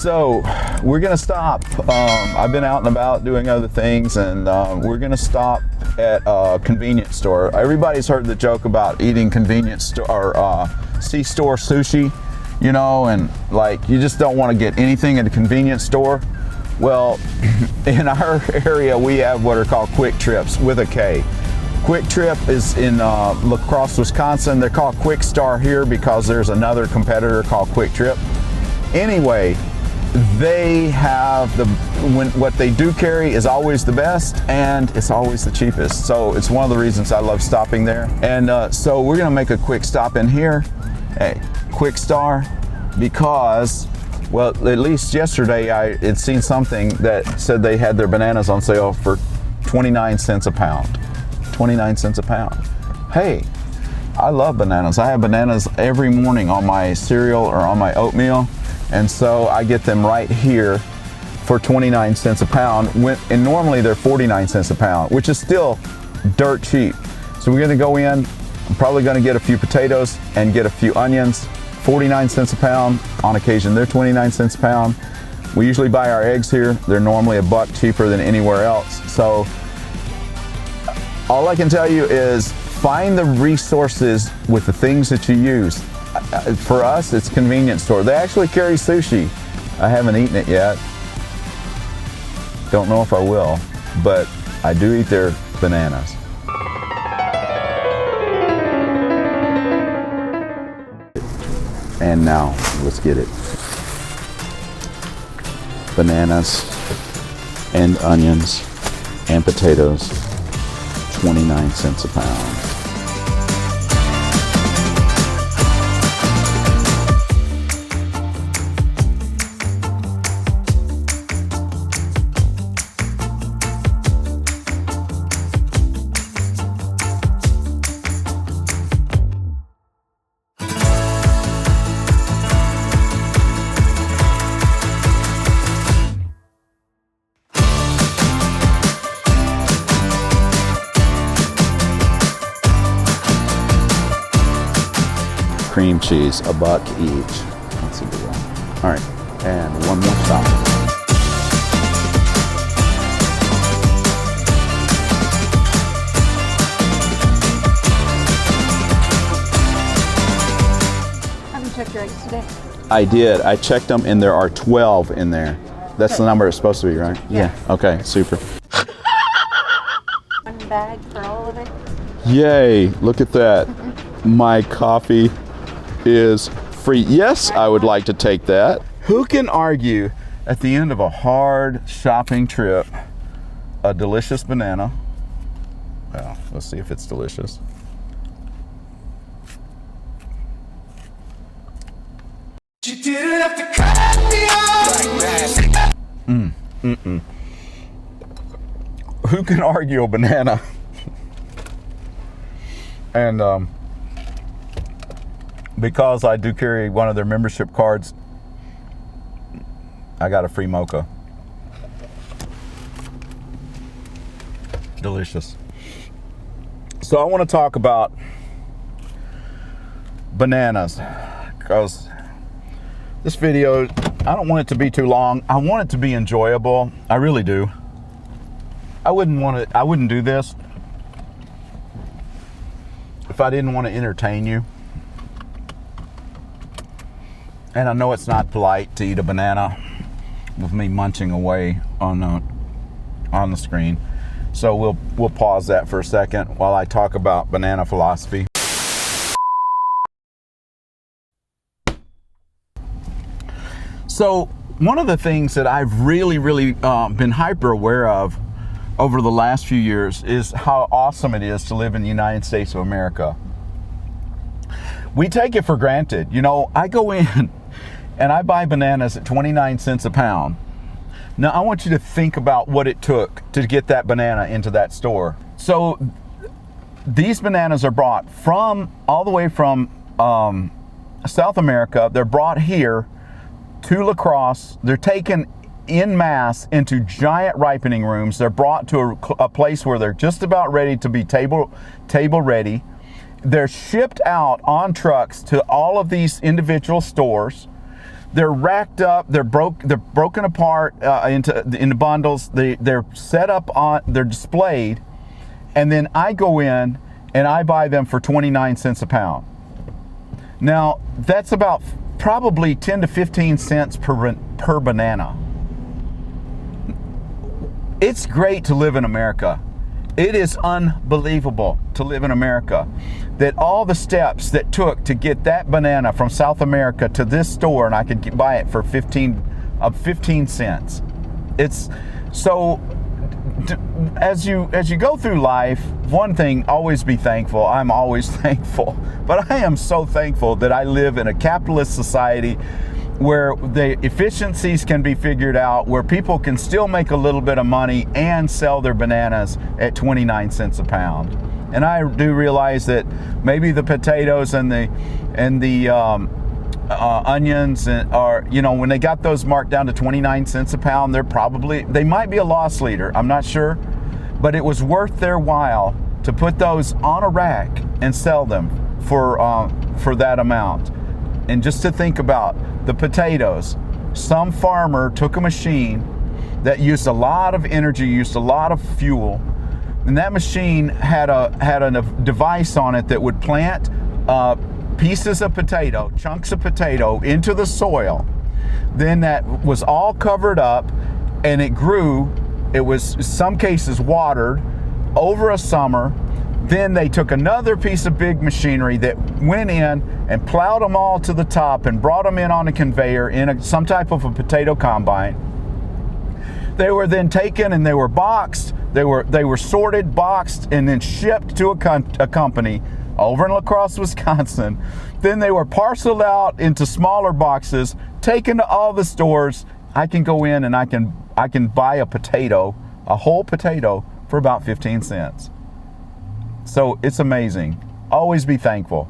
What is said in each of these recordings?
So we're gonna stop. I've been out and about doing other things, and we're gonna stop at a convenience store. Everybody's heard the joke about eating convenience store or C-store sushi, you know, and like you just don't want to get anything at a convenience store. Well, in our area we have what are called Quick Trips with a K. Quick Trip is in La Crosse, Wisconsin. They're called Quick Star here because there's another competitor called Quick Trip. Anyway, they have what they do carry is always the best and it's always the cheapest. So it's one of the reasons I love stopping there. And so we're gonna make a quick stop in here, hey, Quick Star, because, well, at least yesterday I had seen something that said they had their bananas on sale for 29 cents a pound. 29 cents a pound. Hey, I love bananas. I have bananas every morning on my cereal or on my oatmeal. And so I get them right here for 29 cents a pound, and normally they're 49 cents a pound, which is still dirt cheap. So we're gonna go in, I'm probably gonna get a few potatoes and get a few onions, 49 cents a pound. On occasion, they're 29 cents a pound. We usually buy our eggs here. They're normally $1 cheaper than anywhere else. So all I can tell you is find the resources with the things that you use. For us, it's convenience store. They actually carry sushi. I haven't eaten it yet. Don't know if I will, but I do eat their bananas. And now, let's get it. Bananas and onions and potatoes, 29 cents a pound. Cream cheese, $1 each. That's a good one. All right, and one more stop. Haven't checked your eggs today. I did. I checked them, and there are 12 in there. That's the number it's supposed to be, right? Yeah. Okay, super. One bag for all of it. Yay! Look at that. My coffee is free. Yes, I would like to take that. Who can argue at the end of a hard shopping trip, a delicious banana? Well, let's see if it's delicious. You didn't have to cut me off. Who can argue a banana? And because I do carry one of their membership cards, I got a free mocha. Delicious. So I want to talk about bananas because this video, I don't want it to be too long. I want it to be enjoyable. I really do. I wouldn't do this if I didn't want to entertain you. And I know it's not polite to eat a banana with me munching away on the screen. So we'll pause that for a second while I talk about banana philosophy. So one of the things that I've really been hyper aware of over the last few years is how awesome it is to live in the United States of America. We take it for granted. You know, I go in and I buy bananas at 29 cents a pound. Now I want you to think about what it took to get that banana into that store. So these bananas are brought all the way from South America. They're brought here to La Crosse. They're taken en masse into giant ripening rooms. They're brought to a place where they're just about ready to be table ready. They're shipped out on trucks to all of these individual stores. They're racked up. They're broken apart into bundles. They're set up on. They're displayed, and then I go in and I buy them for 29 cents a pound. Now that's about probably 10 to 15 cents per banana. It's great to live in America. It is unbelievable to live in America, that all the steps that took to get that banana from South America to this store, and I could buy it for 15 cents. It's so, as you go through life, one thing, always be thankful. I'm always thankful, but I am so thankful that I live in a capitalist society where the efficiencies can be figured out, where people can still make a little bit of money and sell their bananas at 29 cents a pound. And I do realize that maybe the potatoes and the onions are, when they got those marked down to 29 cents a pound, they might be a loss leader. I'm not sure, but it was worth their while to put those on a rack and sell them for that amount. And just to think about the potatoes, some farmer took a machine that used a lot of energy, used a lot of fuel, and that machine had a device on it that would plant pieces of potato, chunks of potato into the soil. Then that was all covered up and it grew. It was in some cases watered over a summer. Then they took another piece of big machinery that went in and plowed them all to the top and brought them in on a conveyor in some type of a potato combine. They were then taken and they were boxed. They were sorted, boxed, and then shipped to a company over in La Crosse, Wisconsin. Then they were parceled out into smaller boxes, taken to all the stores. I can go in and I can buy a whole potato for about 15 cents. So it's amazing. Always be thankful.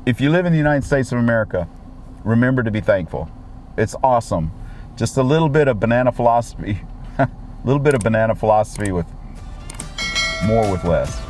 If you live in the United States of America, remember to be thankful. It's awesome. Just a little bit of banana philosophy, with more with less.